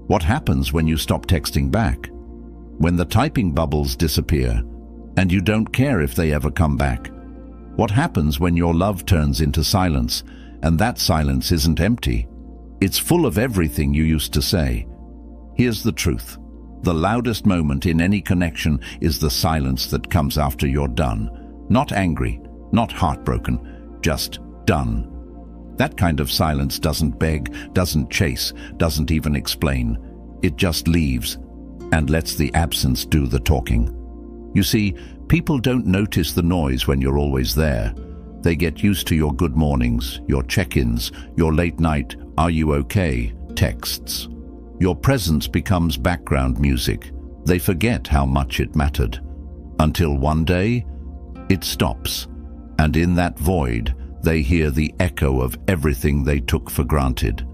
What happens when you stop texting back? When the typing bubbles disappear and you don't care if they ever come back? What happens when your love turns into silence and that silence isn't empty? It's full of everything you used to say. Here's the truth. The loudest moment in any connection is the silence that comes after you're done. Not angry, not heartbroken, just done. That kind of silence doesn't beg, doesn't chase, doesn't even explain. It just leaves and lets the absence do the talking. You see, people don't notice the noise when you're always there. They get used to your good mornings, your check-ins, your late night, "Are you okay?" texts. Your presence becomes background music. They forget how much it mattered. Until one day, it stops. And in that void, they hear the echo of everything they took for granted.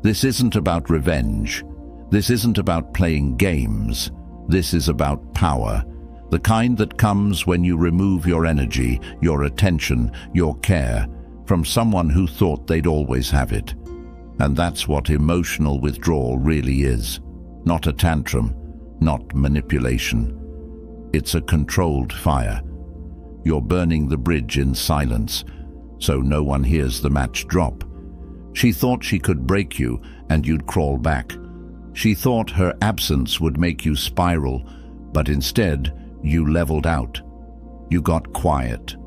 This isn't about revenge. This isn't about playing games. This is about power. The kind that comes when you remove your energy, your attention, your care from someone who thought they'd always have it. And that's what emotional withdrawal really is. Not a tantrum, not manipulation. It's a controlled fire. You're burning the bridge in silence, so no one hears the match drop. She thought she could break you and you'd crawl back. She thought her absence would make you spiral, but instead you leveled out. You got quiet.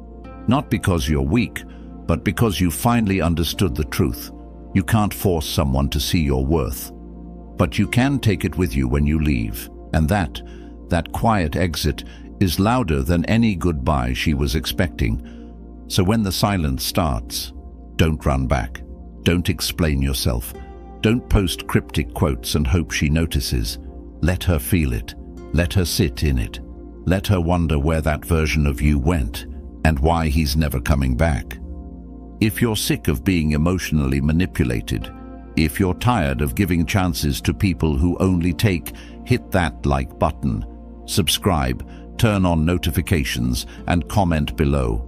Not because you're weak, but because you finally understood the truth. You can't force someone to see your worth. But you can take it with you when you leave, and that quiet exit is louder than any goodbye she was expecting. So when the silence starts, don't run back. Don't explain yourself. Don't post cryptic quotes and hope she notices. Let her feel it. Let her sit in it. Let her wonder where that version of you went and why he's never coming back. If you're sick of being emotionally manipulated, if you're tired of giving chances to people who only take, hit that like button, subscribe, turn on notifications, and comment below.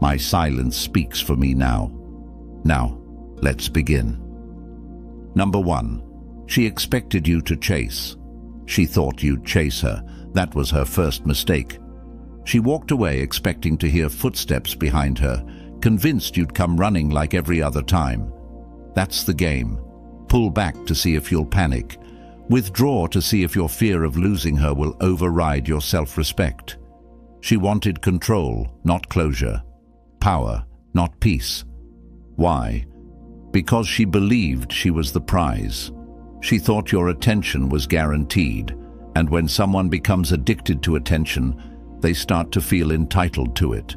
My silence speaks for me now. Now, let's begin. Number 1. She expected you to chase. She thought you'd chase her. That was her first mistake. She walked away expecting to hear footsteps behind her, convinced you'd come running like every other time. That's the game. Pull back to see if you'll panic. Withdraw to see if your fear of losing her will override your self-respect. She wanted control, not closure. Power, not peace. Why? Because she believed she was the prize. She thought your attention was guaranteed, and when someone becomes addicted to attention, they start to feel entitled to it.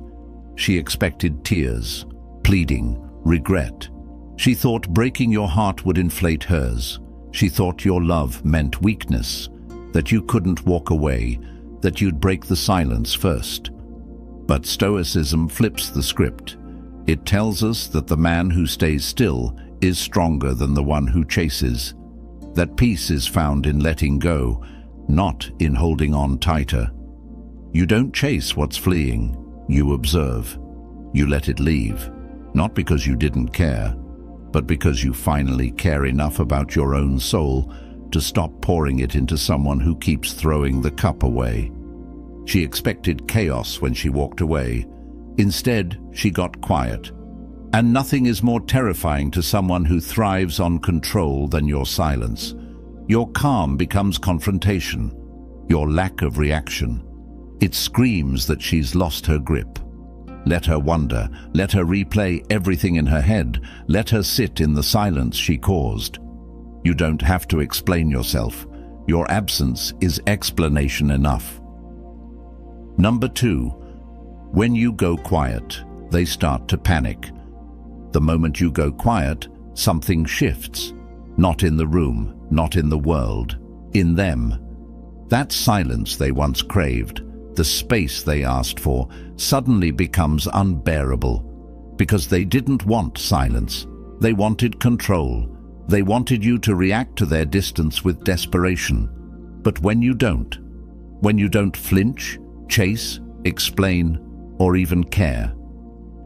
She expected tears, pleading, regret. She thought breaking your heart would inflate hers. She thought your love meant weakness, that you couldn't walk away, that you'd break the silence first. But Stoicism flips the script. It tells us that the man who stays still is stronger than the one who chases. That peace is found in letting go, not in holding on tighter. You don't chase what's fleeing. You observe. You let it leave, not because you didn't care, but because you finally care enough about your own soul to stop pouring it into someone who keeps throwing the cup away. She expected chaos when she walked away. Instead, she got quiet. And nothing is more terrifying to someone who thrives on control than your silence. Your calm becomes confrontation, your lack of reaction. It screams that she's lost her grip. Let her wonder, let her replay everything in her head, let her sit in the silence she caused. You don't have to explain yourself. Your absence is explanation enough. Number 2. When you go quiet, they start to panic. The moment you go quiet, something shifts. Not in the room, not in the world, in them. That silence they once craved, the space they asked for, suddenly becomes unbearable. Because they didn't want silence. They wanted control. They wanted you to react to their distance with desperation. But when you don't flinch, chase, explain, or even care,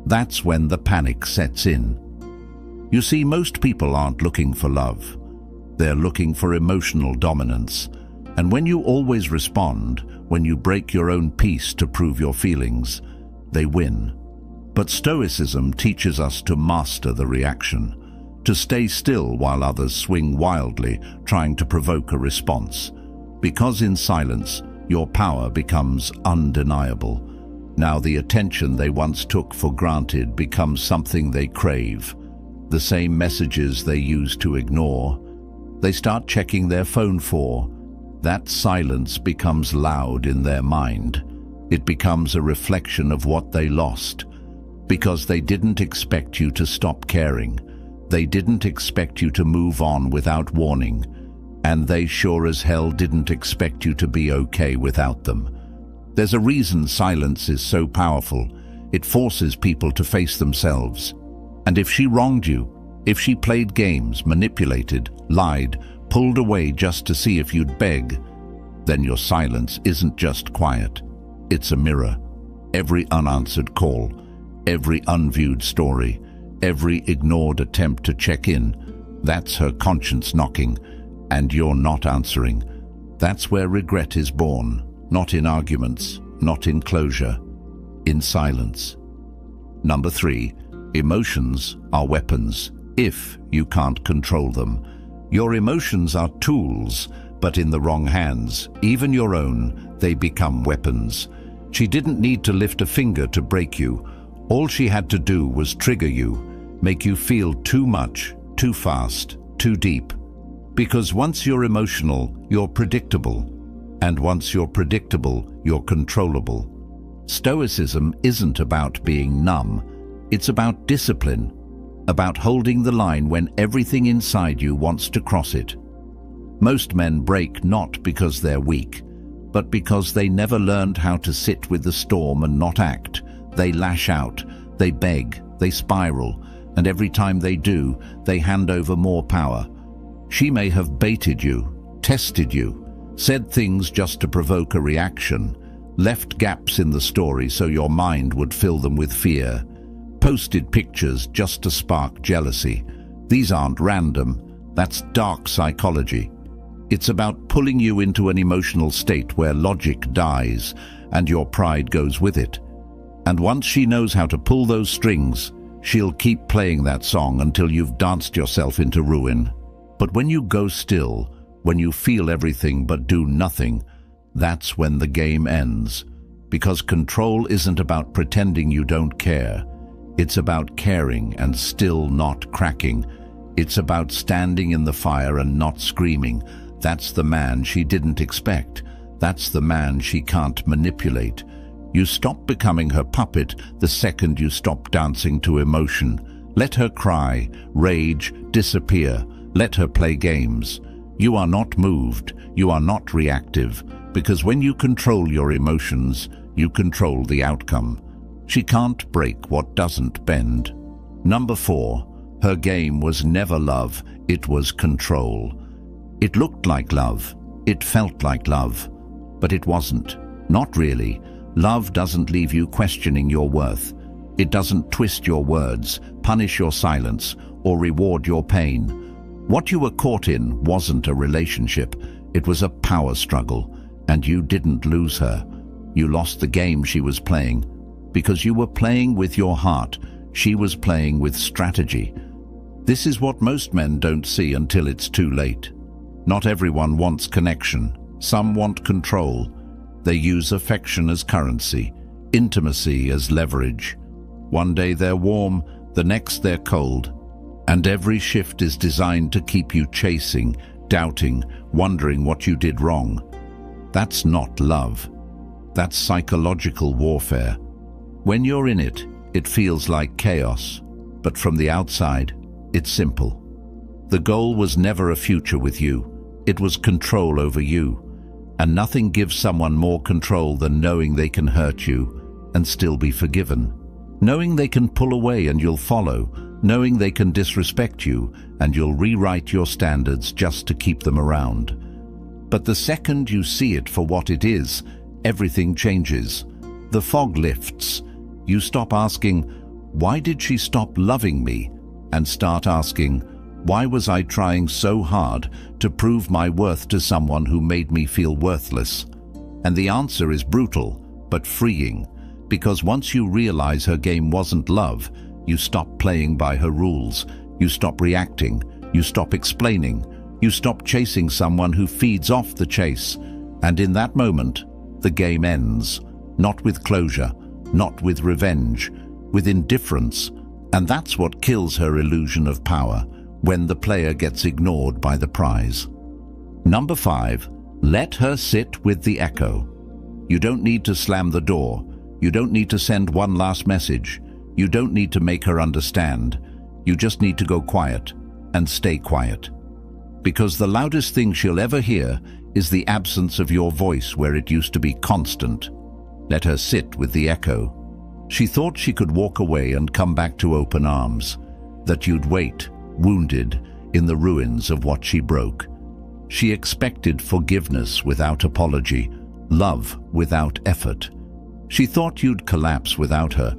that's when the panic sets in. You see, most people aren't looking for love. They're looking for emotional dominance. And when you always respond, when you break your own peace to prove your feelings, they win. But Stoicism teaches us to master the reaction, to stay still while others swing wildly, trying to provoke a response. Because in silence, your power becomes undeniable. Now the attention they once took for granted becomes something they crave. The same messages they used to ignore, they start checking their phone for. That silence becomes loud in their mind. It becomes a reflection of what they lost. Because they didn't expect you to stop caring. They didn't expect you to move on without warning. And they sure as hell didn't expect you to be okay without them. There's a reason silence is so powerful. It forces people to face themselves. And if she wronged you, if she played games, manipulated, lied, pulled away just to see if you'd beg, then your silence isn't just quiet. It's a mirror. Every unanswered call, every unviewed story, every ignored attempt to check in, that's her conscience knocking, and you're not answering. That's where regret is born, not in arguments, not in closure, in silence. Number 3, emotions are weapons if you can't control them. Your emotions are tools, but in the wrong hands, even your own, they become weapons. She didn't need to lift a finger to break you. All she had to do was trigger you, make you feel too much, too fast, too deep. Because once you're emotional, you're predictable. And once you're predictable, you're controllable. Stoicism isn't about being numb. It's about discipline, about holding the line when everything inside you wants to cross it. Most men break not because they're weak, but because they never learned how to sit with the storm and not act. They lash out, they beg, they spiral, and every time they do, they hand over more power. She may have baited you, tested you, said things just to provoke a reaction, left gaps in the story so your mind would fill them with fear, posted pictures just to spark jealousy. These aren't random. That's dark psychology. It's about pulling you into an emotional state where logic dies and your pride goes with it. And once she knows how to pull those strings, she'll keep playing that song until you've danced yourself into ruin. But when you go still, when you feel everything but do nothing, that's when the game ends. Because control isn't about pretending you don't care. It's about caring and still not cracking. It's about standing in the fire and not screaming. That's the man she didn't expect. That's the man she can't manipulate. You stop becoming her puppet the second you stop dancing to emotion. Let her cry, rage, disappear. Let her play games. You are not moved. You are not reactive. Because when you control your emotions, you control the outcome. She can't break what doesn't bend. Number 4, her game was never love, it was control. It looked like love, it felt like love, but it wasn't. Not really. Love doesn't leave you questioning your worth. It doesn't twist your words, punish your silence, or reward your pain. What you were caught in wasn't a relationship, it was a power struggle, and you didn't lose her. You lost the game she was playing. Because you were playing with your heart, she was playing with strategy. This is what most men don't see until it's too late. Not everyone wants connection. Some want control. They use affection as currency, intimacy as leverage. One day they're warm, the next they're cold. And every shift is designed to keep you chasing, doubting, wondering what you did wrong. That's not love. That's psychological warfare. When you're in it, it feels like chaos, but from the outside, it's simple. The goal was never a future with you. It was control over you. And nothing gives someone more control than knowing they can hurt you and still be forgiven. Knowing they can pull away and you'll follow. Knowing they can disrespect you and you'll rewrite your standards just to keep them around. But the second you see it for what it is, everything changes. The fog lifts. You stop asking, why did she stop loving me? And start asking, Why was I trying so hard to prove my worth to someone who made me feel worthless? And the answer is brutal, but freeing, because once you realize her game wasn't love, you stop playing by her rules, you stop reacting, you stop explaining, you stop chasing someone who feeds off the chase. And in that moment, the game ends, not with closure, not with revenge, with indifference. And that's what kills her illusion of power, when the player gets ignored by the prize. Number 5, let her sit with the echo. You don't need to slam the door. You don't need to send one last message. You don't need to make her understand. You just need to go quiet and stay quiet. Because the loudest thing she'll ever hear is the absence of your voice where it used to be constant. Let her sit with the echo. She thought she could walk away and come back to open arms, that you'd wait, wounded, in the ruins of what she broke. She expected forgiveness without apology, love without effort. She thought you'd collapse without her,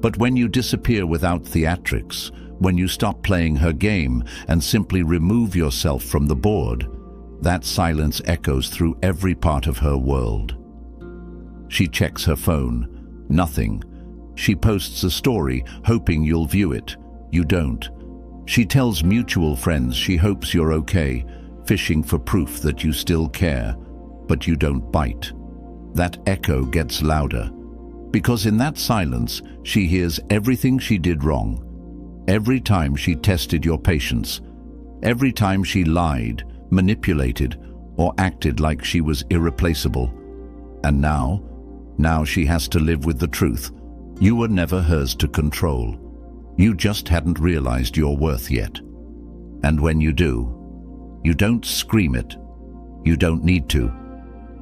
but when you disappear without theatrics, when you stop playing her game and simply remove yourself from the board, that silence echoes through every part of her world. She checks her phone. Nothing. She posts a story, hoping you'll view it. You don't. She tells mutual friends she hopes you're okay, fishing for proof that you still care, but you don't bite. That echo gets louder, because in that silence she hears everything she did wrong. Every time she tested your patience, every time she lied, manipulated, or acted like she was irreplaceable. And now she has to live with the truth. You were never hers to control. You just hadn't realized your worth yet. And when you do, you don't scream it. You don't need to.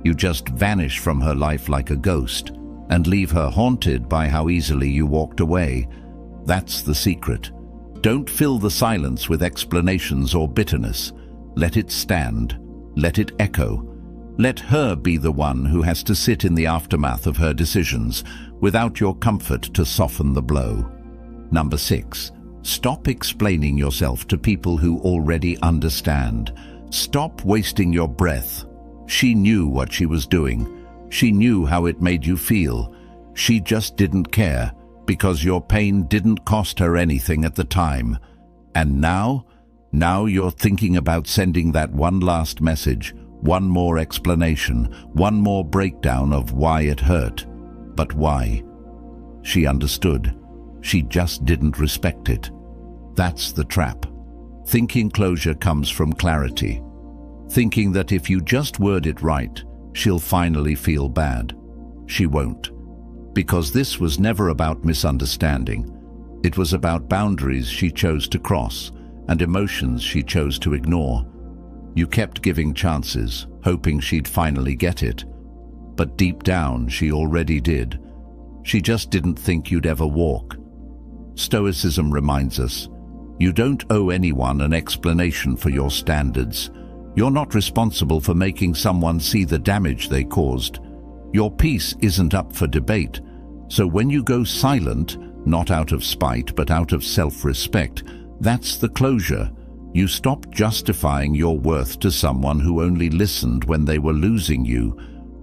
You just vanish from her life like a ghost and leave her haunted by how easily you walked away. That's the secret. Don't fill the silence with explanations or bitterness. Let it stand. Let it echo. Let her be the one who has to sit in the aftermath of her decisions, without your comfort to soften the blow. Number 6, stop explaining yourself to people who already understand. Stop wasting your breath. She knew what she was doing. She knew how it made you feel. She just didn't care, because your pain didn't cost her anything at the time. And now you're thinking about sending that one last message, one more explanation, one more breakdown of why it hurt. But why? She understood. She just didn't respect it. That's the trap. Thinking closure comes from clarity. Thinking that if you just word it right, she'll finally feel bad. She won't. Because this was never about misunderstanding. It was about boundaries she chose to cross and emotions she chose to ignore. You kept giving chances, hoping she'd finally get it. But deep down, she already did. She just didn't think you'd ever walk. Stoicism reminds us, you don't owe anyone an explanation for your standards. You're not responsible for making someone see the damage they caused. Your peace isn't up for debate. So when you go silent, not out of spite but out of self-respect, that's the closure. You stop justifying your worth to someone who only listened when they were losing you.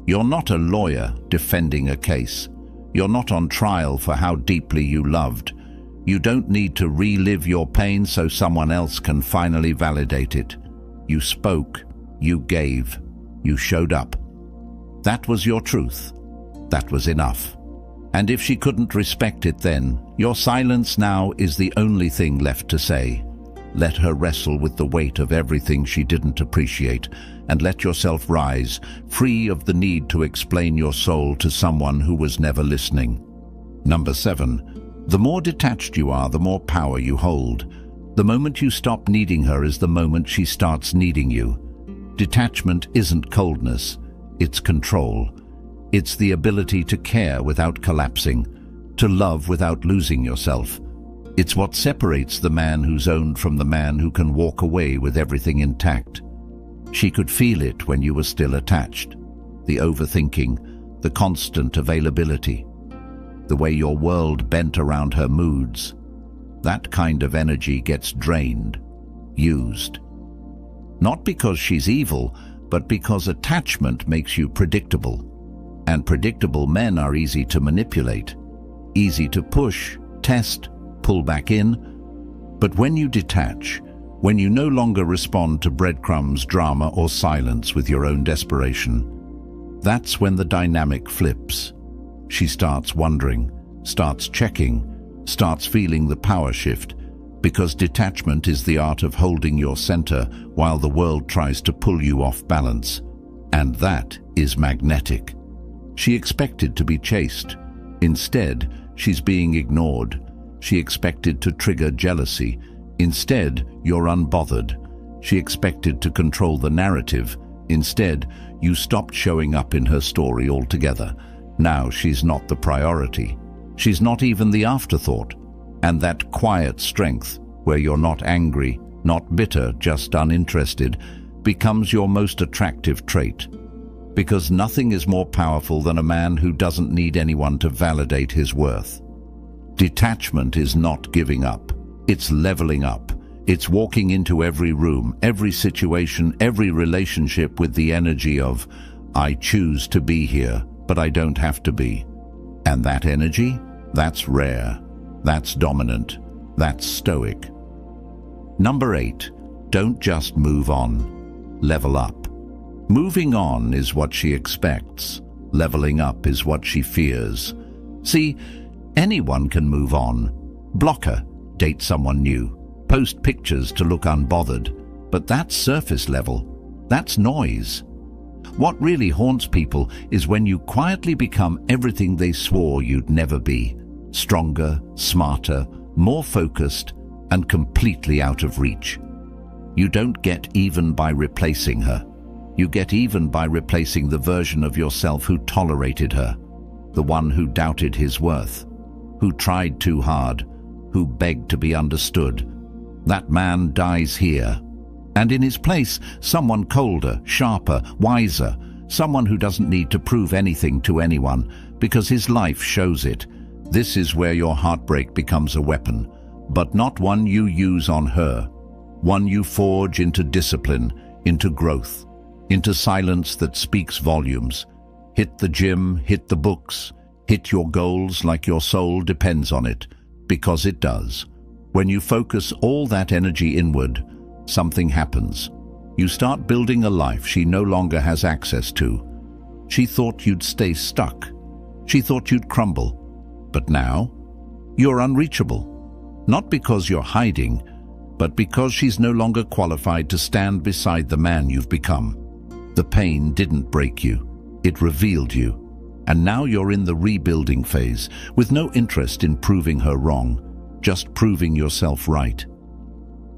You're not a lawyer defending a case. You're not on trial for how deeply you loved. You don't need to relive your pain so someone else can finally validate it. You spoke, you gave, you showed up. That was your truth. That was enough. And if she couldn't respect it then, your silence now is the only thing left to say. Let her wrestle with the weight of everything she didn't appreciate, and let yourself rise, free of the need to explain your soul to someone who was never listening. Number 7, the more detached you are, the more power you hold. The moment you stop needing her is the moment she starts needing you. Detachment isn't coldness, it's control. It's the ability to care without collapsing, to love without losing yourself. It's what separates the man who's owned from the man who can walk away with everything intact. She could feel it when you were still attached. The overthinking, the constant availability, the way your world bent around her moods. That kind of energy gets drained. used. Not because she's evil, but because attachment makes you predictable. And predictable men are easy to manipulate, easy to push, test, pull back in. But when you detach, when you no longer respond to breadcrumbs, drama, or silence with your own desperation, that's when the dynamic flips. She starts wondering, starts checking, starts feeling the power shift, because detachment is the art of holding your center while the world tries to pull you off balance. And that is magnetic. She expected to be chased. Instead, she's being ignored. She expected to trigger jealousy. Instead, you're unbothered. She expected to control the narrative. Instead, you stopped showing up in her story altogether. Now she's not the priority. She's not even the afterthought. And that quiet strength, where you're not angry, not bitter, just uninterested, becomes your most attractive trait. Because nothing is more powerful than a man who doesn't need anyone to validate his worth. Detachment is not giving up. It's leveling up. It's walking into every room, every situation, every relationship with the energy of, I choose to be here, but I don't have to be. And that energy, that's rare. That's dominant. That's stoic. Number 8, don't just move on. Level up. Moving on is what she expects. Leveling up is what she fears. See, anyone can move on. Block her, date someone new, post pictures to look unbothered. But that's surface level. That's noise. What really haunts people is when you quietly become everything they swore you'd never be. Stronger, smarter, more focused, and completely out of reach. You don't get even by replacing her. You get even by replacing the version of yourself who tolerated her, the one who doubted his worth, who tried too hard, who begged to be understood. That man dies here. And in his place, someone colder, sharper, wiser, someone who doesn't need to prove anything to anyone because his life shows it. This is where your heartbreak becomes a weapon, but not one you use on her. One you forge into discipline, into growth, into silence that speaks volumes. Hit the gym, hit the books, hit your goals like your soul depends on it, because it does. When you focus all that energy inward, something happens. You start building a life she no longer has access to. She thought you'd stay stuck. She thought you'd crumble. But now, you're unreachable. Not because you're hiding, but because she's no longer qualified to stand beside the man you've become. The pain didn't break you, it revealed you. And now you're in the rebuilding phase, with no interest in proving her wrong, just proving yourself right.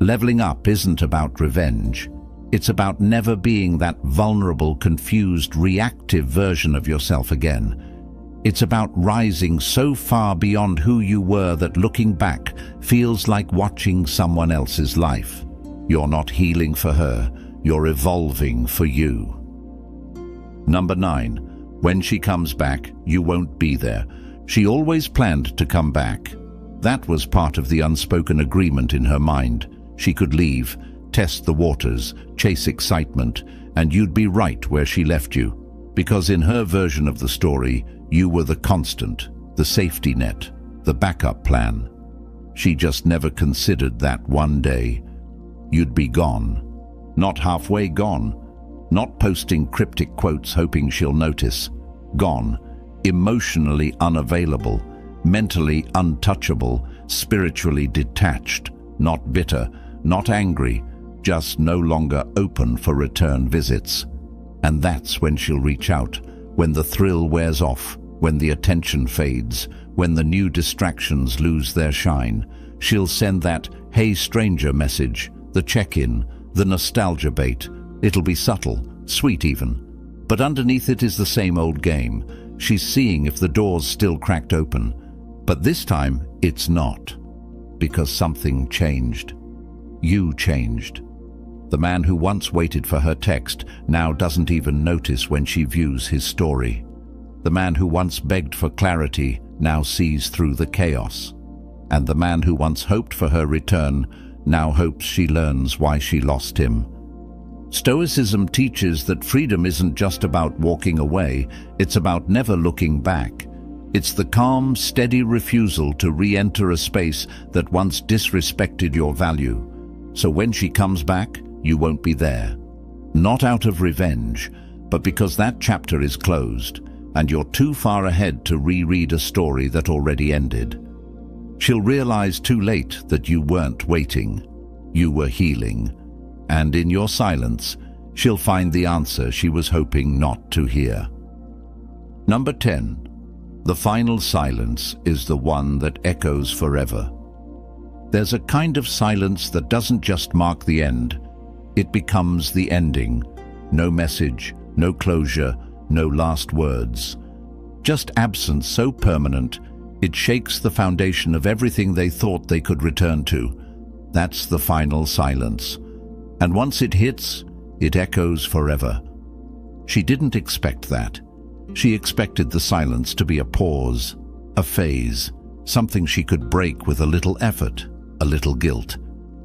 Leveling up isn't about revenge. It's about never being that vulnerable, confused, reactive version of yourself again. It's about rising so far beyond who you were that looking back feels like watching someone else's life. You're not healing for her, you're evolving for you. Number 9, when she comes back, you won't be there. She always planned to come back. That was part of the unspoken agreement in her mind. She could leave, test the waters, chase excitement, and you'd be right where she left you. Because in her version of the story, you were the constant, the safety net, the backup plan. She just never considered that one day you'd be gone. Not halfway gone. Not posting cryptic quotes hoping she'll notice. Gone. Emotionally unavailable. Mentally untouchable. Spiritually detached. Not bitter. Not angry. Just no longer open for return visits. And that's when she'll reach out. When the thrill wears off. When the attention fades. When the new distractions lose their shine. She'll send that "Hey stranger" message. The check-in. The nostalgia bait. It'll be subtle, sweet even. But underneath it is the same old game. She's seeing if the door's still cracked open. But this time, it's not. Because something changed. You changed. The man who once waited for her text now doesn't even notice when she views his story. The man who once begged for clarity now sees through the chaos. And the man who once hoped for her return now hopes she learns why she lost him. Stoicism teaches that freedom isn't just about walking away, it's about never looking back. It's the calm, steady refusal to re-enter a space that once disrespected your value. So when she comes back, you won't be there. Not out of revenge, but because that chapter is closed, and you're too far ahead to reread a story that already ended. She'll realize too late that you weren't waiting, you were healing. And in your silence, she'll find the answer she was hoping not to hear. Number 10. The final silence is the one that echoes forever. There's a kind of silence that doesn't just mark the end, it becomes the ending. No message, no closure, no last words. Just absence so permanent, it shakes the foundation of everything they thought they could return to. That's the final silence. And once it hits, it echoes forever. She didn't expect that. She expected the silence to be a pause, a phase, something she could break with a little effort, a little guilt,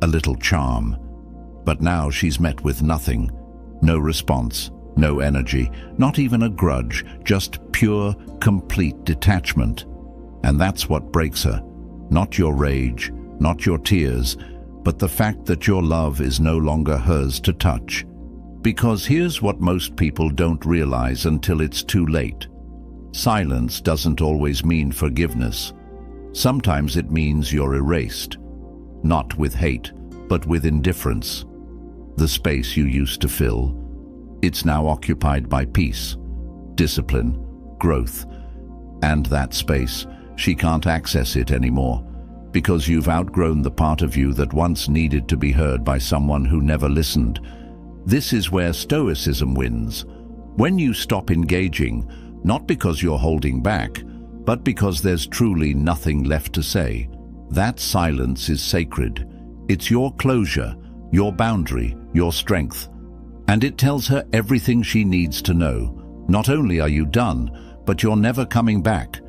a little charm. But now she's met with nothing. No response, no energy, not even a grudge, just pure, complete detachment. And that's what breaks her. Not your rage, not your tears, but the fact that your love is no longer hers to touch. Because here's what most people don't realize until it's too late. Silence doesn't always mean forgiveness. Sometimes it means you're erased. Not with hate, but with indifference. The space you used to fill, it's now occupied by peace, discipline, growth. And that space, she can't access it anymore, because you've outgrown the part of you that once needed to be heard by someone who never listened. This is where Stoicism wins. When you stop engaging, not because you're holding back, but because there's truly nothing left to say. That silence is sacred. It's your closure, your boundary, your strength. And it tells her everything she needs to know. Not only are you done, but you're never coming back.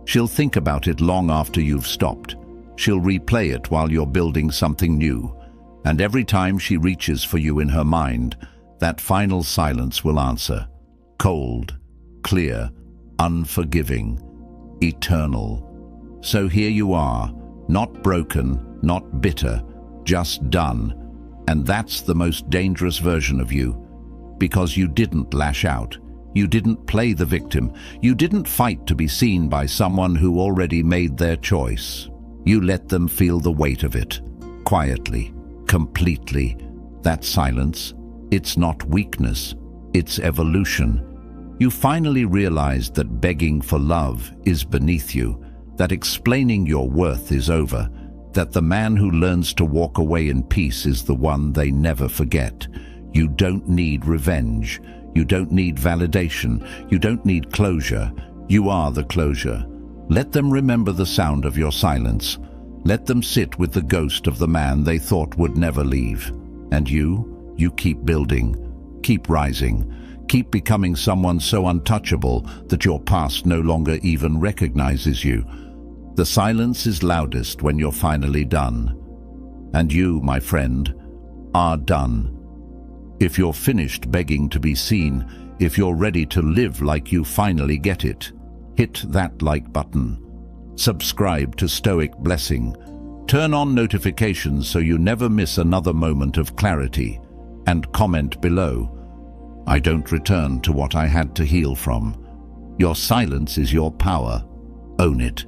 She'll think about it long after you've stopped. She'll replay it while you're building something new. And every time she reaches for you in her mind, that final silence will answer. Cold, clear, unforgiving, eternal. So here you are, not broken, not bitter, just done. And that's the most dangerous version of you. Because you didn't lash out. You didn't play the victim. You didn't fight to be seen by someone who already made their choice. You let them feel the weight of it. Quietly, completely. That silence, it's not weakness. It's evolution. You finally realized that begging for love is beneath you. That explaining your worth is over. That the man who learns to walk away in peace is the one they never forget. You don't need revenge. You don't need validation. You don't need closure. You are the closure. Let them remember the sound of your silence. Let them sit with the ghost of the man they thought would never leave. And you keep building, keep rising, keep becoming someone so untouchable that your past no longer even recognizes you. The silence is loudest when you're finally done. And you, my friend, are done. If you're finished begging to be seen, if you're ready to live like you finally get it, hit that like button. Subscribe to Stoic Blessing. Turn on notifications so you never miss another moment of clarity. And comment below. I don't return to what I had to heal from. Your silence is your power. Own it.